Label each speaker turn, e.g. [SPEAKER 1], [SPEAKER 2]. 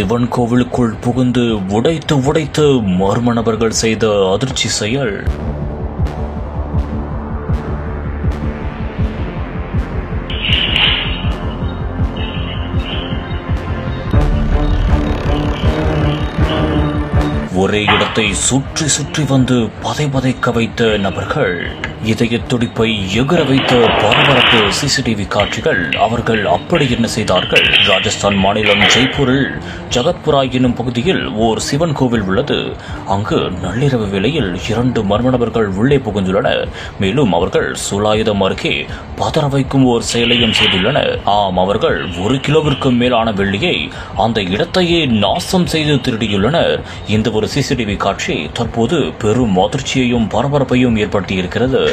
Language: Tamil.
[SPEAKER 1] சிவன் கோவிலுக்குள் புகுந்து உடைத்து மர்ம நபர்கள் செய்த அதிர்ச்சி செயல். ஒரே இடத்தை சுற்றி வந்து பதைக்க வைத்த நபர்கள், இதய துடிப்பை எகிர வைத்த பரபரப்பு சிசிடிவி காட்சிகள். அவர்கள் அப்படி என்ன செய்தார்கள்? ராஜஸ்தான் மாநிலம் ஜெய்ப்பூரில் ஜகத்புரா எனும் பகுதியில் ஓர் சிவன் கோவில் உள்ளது. அங்கு நள்ளிரவு வேளையில் 2 மர்ம நபர்கள் உள்ளே புகுந்துள்ளனர். மேலும் அவர்கள் சூலாயுதம் அருகே பதற வைக்கும் ஓர் செயலையும் செய்துள்ளனர். ஆம், அவர்கள் 1 கிலோவிற்கும் மேலான வெள்ளியை அந்த இடத்தையே நாசம் செய்து திருடியுள்ளனர். இந்த ஒரு சிசிடிவி காட்சி தற்போது பெரும் அதிர்ச்சியையும் பரபரப்பையும் ஏற்படுத்தியிருக்கிறது.